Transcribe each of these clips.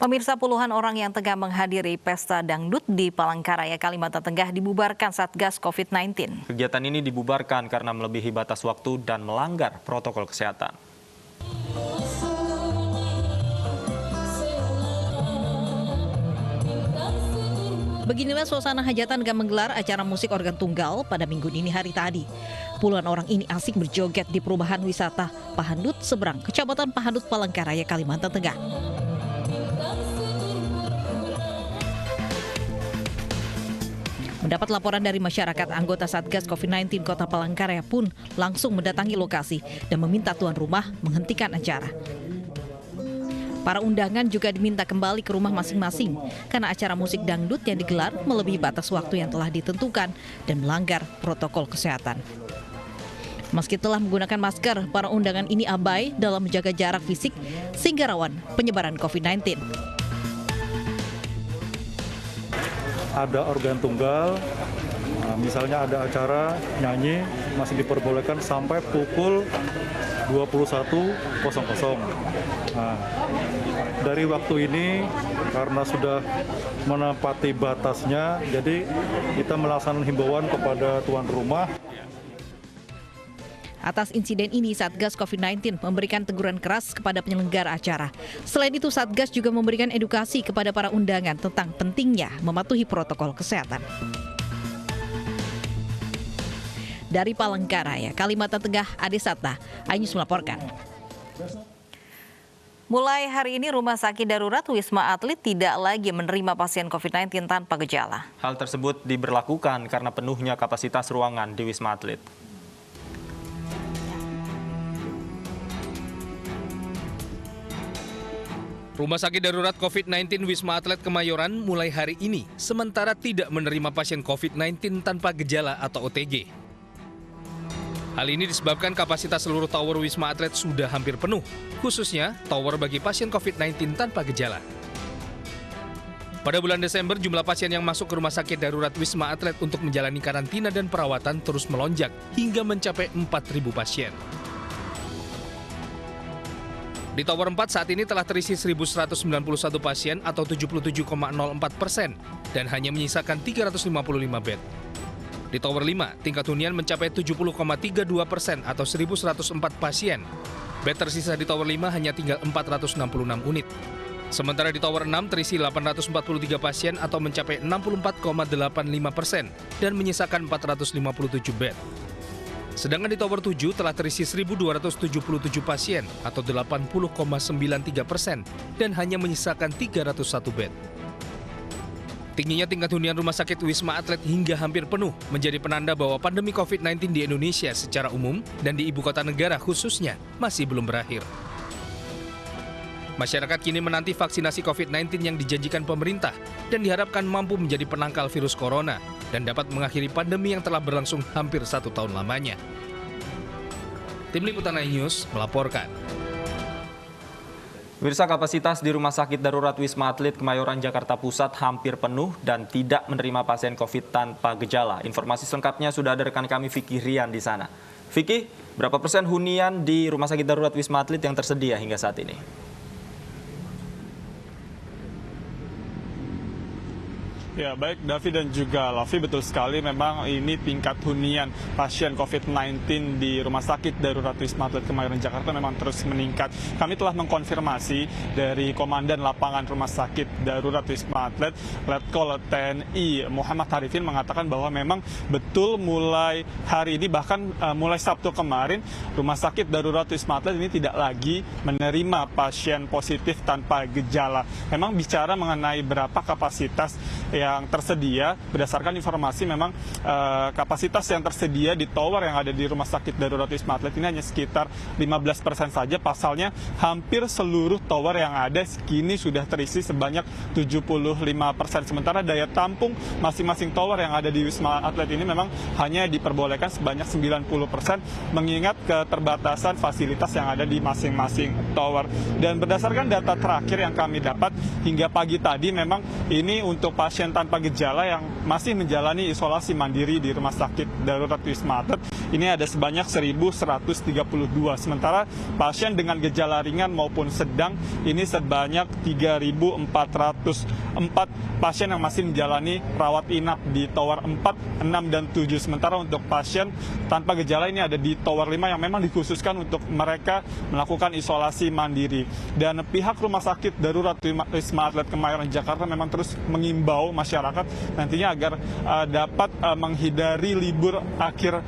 Pemirsa, puluhan orang yang tengah menghadiri pesta dangdut di Palangkaraya, Kalimantan Tengah dibubarkan Satgas COVID-19. Kegiatan ini dibubarkan karena melebihi batas waktu dan melanggar protokol kesehatan. Beginilah suasana hajatan yang menggelar acara musik organ tunggal pada Minggu dini hari tadi. Puluhan orang ini asik berjoget di perumahan wisata Pahandut seberang Kecamatan Pahandut, Palangkaraya, Kalimantan Tengah. Mendapat laporan dari masyarakat, anggota Satgas COVID-19 Kota Palangkaraya pun langsung mendatangi lokasi dan meminta tuan rumah menghentikan acara. Para undangan juga diminta kembali ke rumah masing-masing karena acara musik dangdut yang digelar melebihi batas waktu yang telah ditentukan dan melanggar protokol kesehatan. Meski telah menggunakan masker, para undangan ini abai dalam menjaga jarak fisik sehingga rawan penyebaran COVID-19. Ada organ tunggal, misalnya ada acara nyanyi masih diperbolehkan sampai pukul 21.00. Nah, dari waktu ini karena sudah menepati batasnya, jadi kita melaksanakan himbauan kepada tuan rumah. Atas insiden ini, Satgas COVID-19 memberikan teguran keras kepada penyelenggara acara. Selain itu, Satgas juga memberikan edukasi kepada para undangan tentang pentingnya mematuhi protokol kesehatan. Dari Palangkaraya, Kalimantan Tengah, Ade Satna, iNews melaporkan. Mulai hari ini, Rumah Sakit Darurat Wisma Atlet tidak lagi menerima pasien COVID-19 tanpa gejala. Hal tersebut diberlakukan karena penuhnya kapasitas ruangan di Wisma Atlet. Rumah Sakit Darurat COVID-19 Wisma Atlet Kemayoran mulai hari ini sementara tidak menerima pasien COVID-19 tanpa gejala atau OTG. Hal ini disebabkan kapasitas seluruh tower Wisma Atlet sudah hampir penuh, khususnya tower bagi pasien COVID-19 tanpa gejala. Pada bulan Desember, jumlah pasien yang masuk ke Rumah Sakit Darurat Wisma Atlet untuk menjalani karantina dan perawatan terus melonjak hingga mencapai 4.000 pasien. Di Tower 4 saat ini telah terisi 1.191 pasien atau 77,04% dan hanya menyisakan 355 bed. Di Tower 5, tingkat hunian mencapai 70,32% atau 1.104 pasien. Bed tersisa di Tower 5 hanya tinggal 466 unit. Sementara di Tower 6 terisi 843 pasien atau mencapai 64,85% dan menyisakan 457 bed. Sedangkan di Tower 7 telah terisi 1.277 pasien atau 80,93% dan hanya menyisakan 301 bed. Tingginya tingkat hunian Rumah Sakit Wisma Atlet hingga hampir penuh menjadi penanda bahwa pandemi COVID-19 di Indonesia secara umum dan di ibu kota negara khususnya masih belum berakhir. Masyarakat kini menanti vaksinasi COVID-19 yang dijanjikan pemerintah dan diharapkan mampu menjadi penangkal virus corona dan dapat mengakhiri pandemi yang telah berlangsung hampir 1 tahun lamanya. Tim Liputan iNews melaporkan. Pemirsa, kapasitas di Rumah Sakit Darurat Wisma Atlet Kemayoran, Jakarta Pusat hampir penuh dan tidak menerima pasien COVID tanpa gejala. Informasi selengkapnya sudah ada rekan kami Vicky Rian di sana. Vicky, berapa persen hunian di Rumah Sakit Darurat Wisma Atlet yang tersedia hingga saat ini? Ya, baik Davi dan juga Lavi, betul sekali memang ini tingkat hunian pasien COVID-19 di Rumah Sakit Darurat Wisma Atlet Kemayoran Jakarta memang terus meningkat. Kami telah mengkonfirmasi dari Komandan Lapangan Rumah Sakit Darurat Wisma Atlet, Letkol TNI Muhammad Harifin mengatakan bahwa memang betul mulai hari ini bahkan mulai Sabtu kemarin Rumah Sakit Darurat Wisma Atlet ini tidak lagi menerima pasien positif tanpa gejala. Memang bicara mengenai berapa kapasitas yang tersedia, berdasarkan informasi memang kapasitas yang tersedia di tower yang ada di Rumah Sakit Darurat Wisma Atlet ini hanya sekitar 15% saja. Pasalnya hampir seluruh tower yang ada kini sudah terisi sebanyak 75%. Sementara daya tampung masing-masing tower yang ada di Wisma Atlet ini memang hanya diperbolehkan sebanyak 90%, mengingat keterbatasan fasilitas yang ada di masing-masing tower. Dan berdasarkan data terakhir yang kami dapat hingga pagi tadi, memang ini untuk pasien tanpa gejala yang masih menjalani isolasi mandiri di Rumah Sakit Darurat Wisma Atlet ini ada sebanyak 1.132. Sementara pasien dengan gejala ringan maupun sedang ini sebanyak 3.404 pasien yang masih menjalani rawat inap di Tower 4, 6, dan 7. Sementara untuk pasien tanpa gejala ini ada di Tower 5 yang memang dikhususkan untuk mereka melakukan isolasi mandiri. Dan pihak Rumah Sakit Darurat Wisma Atlet Kemayoran Jakarta memang terus mengimbau masyarakat nantinya agar dapat menghindari libur akhir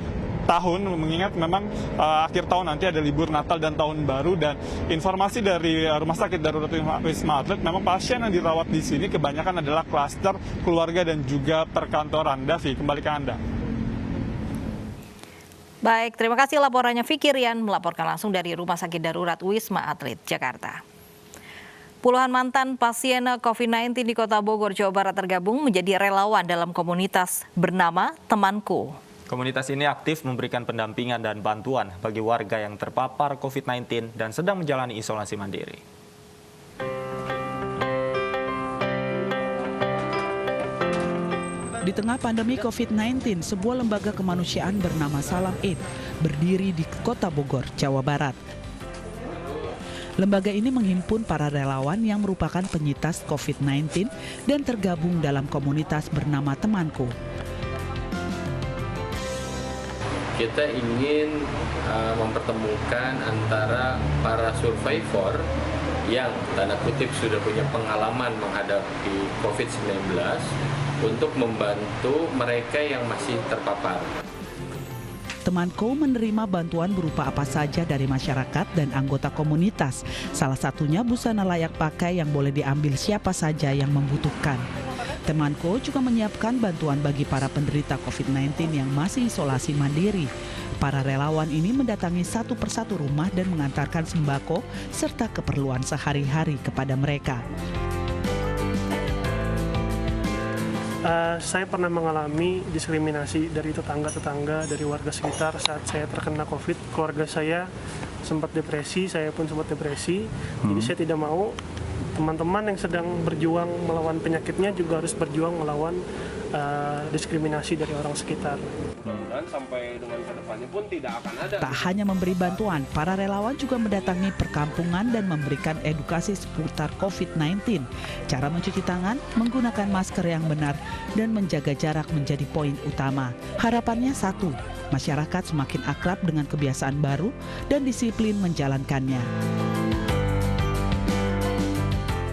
tahun, mengingat memang akhir tahun nanti ada libur Natal dan Tahun Baru. Dan informasi dari Rumah Sakit Darurat Wisma Atlet, memang pasien yang dirawat di sini kebanyakan adalah klaster keluarga dan juga perkantoran. Davi, kembali ke Anda. Baik, terima kasih laporannya Vicky Rian melaporkan langsung dari Rumah Sakit Darurat Wisma Atlet Jakarta. Puluhan mantan pasien COVID-19 di Kota Bogor, Jawa Barat tergabung menjadi relawan dalam komunitas bernama Temanku. Komunitas ini aktif memberikan pendampingan dan bantuan bagi warga yang terpapar COVID-19 dan sedang menjalani isolasi mandiri. Di tengah pandemi COVID-19, sebuah lembaga kemanusiaan bernama Salam Aid berdiri di Kota Bogor, Jawa Barat. Lembaga ini menghimpun para relawan yang merupakan penyintas COVID-19 dan tergabung dalam komunitas bernama Temanku. Kita ingin mempertemukan antara para survivor yang tanda kutip sudah punya pengalaman menghadapi COVID-19 untuk membantu mereka yang masih terpapar. Temanku menerima bantuan berupa apa saja dari masyarakat dan anggota komunitas. Salah satunya busana layak pakai yang boleh diambil siapa saja yang membutuhkan. Temanku juga menyiapkan bantuan bagi para penderita COVID-19 yang masih isolasi mandiri. Para relawan ini mendatangi satu persatu rumah dan mengantarkan sembako serta keperluan sehari-hari kepada mereka. Saya pernah mengalami diskriminasi dari tetangga-tetangga, dari warga sekitar saat saya terkena COVID. Keluarga saya sempat depresi, saya pun sempat depresi. Jadi saya tidak mau teman-teman yang sedang berjuang melawan penyakitnya juga harus berjuang melawan diskriminasi dari orang sekitar. Dan sampai dengan kedepannya pun tidak akan ada. Tak hanya memberi bantuan, para relawan juga mendatangi perkampungan dan memberikan edukasi seputar COVID-19. Cara mencuci tangan, menggunakan masker yang benar, dan menjaga jarak menjadi poin utama. Harapannya satu, masyarakat semakin akrab dengan kebiasaan baru dan disiplin menjalankannya.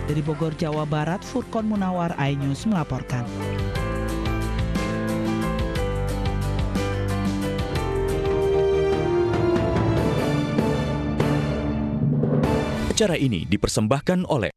Dari Bogor, Jawa Barat, Furqon Munawar, iNews melaporkan. Acara ini dipersembahkan oleh